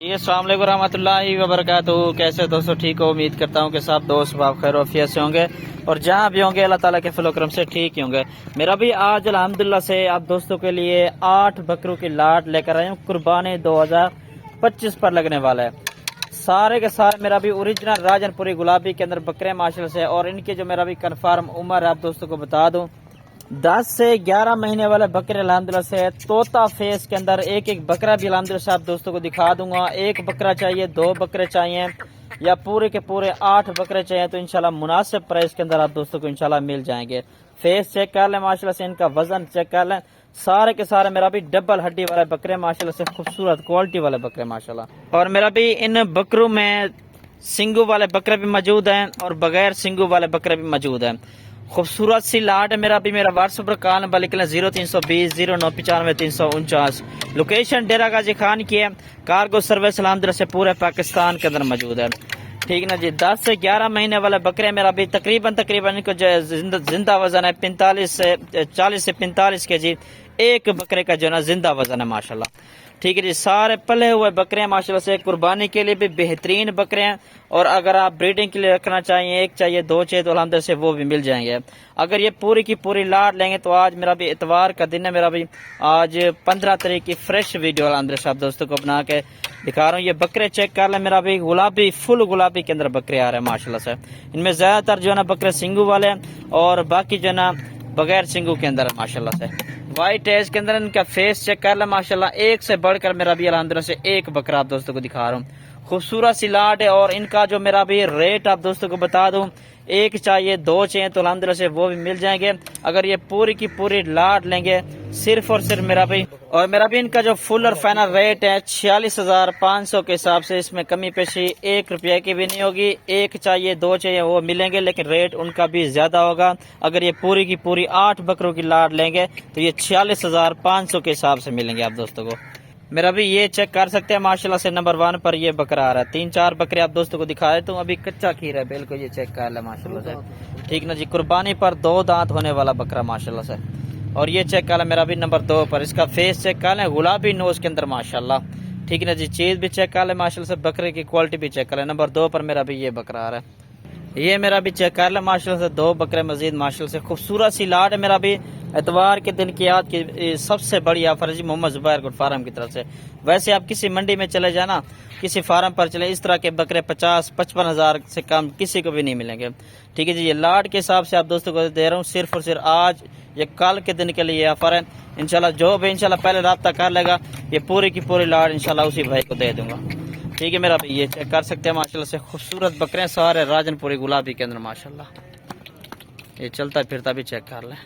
ये अस्सलाम वालेकुम रहमतुल्लाहि व बरकातहू। कैसे दोस्तों, ठीक हो? उम्मीद करता हूँ कि सब दोस्त बाब खैर वफियत से होंगे और जहाँ भी होंगे अल्लाह ताला के फजल करम से ठीक ही होंगे। मेरा भी आज अल्हम्दुलिल्लाह से आप दोस्तों के लिए 8 बकरों की लाट लेकर आया हूँ। कुर्बानी 2025 पर लगने वाला है। सारे के सारे मेरा भी ओरिजिनल राजनपुरी गुलाबी के अंदर बकरे माशाल्लाह से, और इनके जो मेरा भी कन्फर्म उम्र है आप दोस्तों को बता दूं 10 से 11 महीने वाले बकरे अल्हम्दुलिल्लाह से। तोता फेस के अंदर एक एक बकरा भी अल्हम्दुलिल्लाह से आप दोस्तों को दिखा दूंगा। एक बकरा चाहिए, 2 बकरे चाहिए या पूरे के पूरे 8 बकरे चाहिए तो इंशाल्लाह मुनासिब प्राइस के अंदर आप दोस्तों को इंशाल्लाह मिल जाएंगे। फेस चेक कर लें माशाल्लाह से, इनका वजन चेक कर लें। सारे के सारे मेरा भी डबल हड्डी वाले बकरे माशाल्लाह से, खूबसूरत क्वालिटी वाले बकरे माशाल्लाह। और मेरा भी इन बकरों में सिंगू वाले बकरे भी मौजूद हैं और बगैर सिंगू वाले बकरे भी मौजूद हैं। खूबसूरत सी लाट है मेरा भी। मेरा व्हाट्सएप पर कॉल नंबर लिख लें 0320 0995 349। लोकेशन डेरा गाजी खान की है। कार्गो सर्विस अल्हम्दुलिल्लाह से पूरे पाकिस्तान के अंदर मौजूद है। ठीक ना जी। 10 से 11 महीने वाले बकरे मेरा भी तकरीबन इनको जिंदा वजन है 40 से 45 के जी। एक बकरे का जो ना जिंदा वजन है माशाल्लाह। ठीक है जी। सारे पले हुए बकरे हैं माशाल्लाह से। कुर्बानी के लिए भी बेहतरीन बकरे हैं, और अगर आप ब्रीडिंग के लिए रखना चाहिए, एक चाहिए 2 चाहिए तो अल्हम्दुलिल्लाह से वो भी मिल जाएंगे। अगर ये पूरी की पूरी लाट लेंगे तो आज मेरा भी इतवार का दिन है। मेरा भी आज 15 तारीख की फ्रेश वीडियो अल्हम्दुलिल्लाह से आप दोस्तों को बना के दिखा रहा हूँ। ये बकरे चेक कर लें। मेरा भी गुलाबी, फुल गुलाबी के अंदर बकरे आ रहे हैं माशाल्लाह से। इनमें ज्यादातर जो है ना बकरे सिंगू वाले हैं और बाकी जो है ना बगैर सिंगू के अंदर है माशाल्लाह से। व्हाइट एज के अंदर इनका फेस चेक कर ले माशाल्लाह। एक से बढ़कर मेरा भी अल्हम्दुलिल्लाह से एक बकरा आप दोस्तों को दिखा रहा हूँ। खूबसूरत सी लाट है, और इनका जो मेरा भी रेट आप दोस्तों को बता दूं, एक चाहिए 2 चाहिए तो अल्हम्दुलिल्लाह से वो भी मिल जाएंगे। अगर ये पूरी की पूरी लाट लेंगे सिर्फ और सिर्फ मेरा भी इनका जो फुल और फाइनल रेट है 46,500 के हिसाब से। इसमें कमी पेशी 1 रुपये की भी नहीं होगी। एक चाहिए 2 चाहिए वो मिलेंगे, लेकिन रेट उनका भी ज्यादा होगा। अगर ये पूरी की पूरी 8 बकरों की लाट लेंगे तो ये 46,500 के हिसाब से मिलेंगे आप दोस्तों को। मेरा भी ये चेक कर सकते हैं माशाल्लाह से। नंबर 1 पर ये बकरा आ रहा है। 3-4 बकरे आप दोस्तों को दिखा देता हूँ। अभी कच्चा खीर है बिल्कुल, ये चेक कर ले माशाल्लाह से। ठीक ना जी। कुर्बानी पर 2 दांत होने वाला बकरा माशाल्लाह से। और ये चेक कर ले मेरा भी नंबर 2 पर। इसका फेस चेक कर ले, गुलाबी नोज के अंदर माशाल्लाह। ठीक ना जी। चीज भी चेक कर ले माशाल्लाह से। बकरे की क्वालिटी भी चेक कर ले। नंबर 2 पर मेरा भी ये बकरा आ रहा है। ये मेरा भी चेक कर ले माशाल्लाह से। 2 बकरे मजीद माशाल्लाह से। खूबसूरत सी लाट है मेरा भी। एतवार के दिन की आज की सबसे बड़ी ऑफर है जी मोहम्मद जुबैर गुड फार्म की तरफ से। वैसे आप किसी मंडी में चले जाना, किसी फार्म पर चले, इस तरह के बकरे 50-55 हजार से कम किसी को भी नहीं मिलेंगे। ठीक है जी। ये लाट के हिसाब से आप दोस्तों को दे रहा हूँ सिर्फ और सिर्फ आज ये कल के दिन के लिए ऑफर है। इंशाल्लाह जो भी इंशाल्लाह पहले रब्ता कर लेगा ये पूरी की पूरी लाट इंशाल्लाह उसी भाई को दे दूंगा। ठीक है मेरा भाई। ये चेक कर सकते हैं माशाल्लाह से। खूबसूरत बकरे सारे राजनपुरी गुलाबी के अंदर माशाल्लाह। ये चलता फिरता भी चेक कर लें।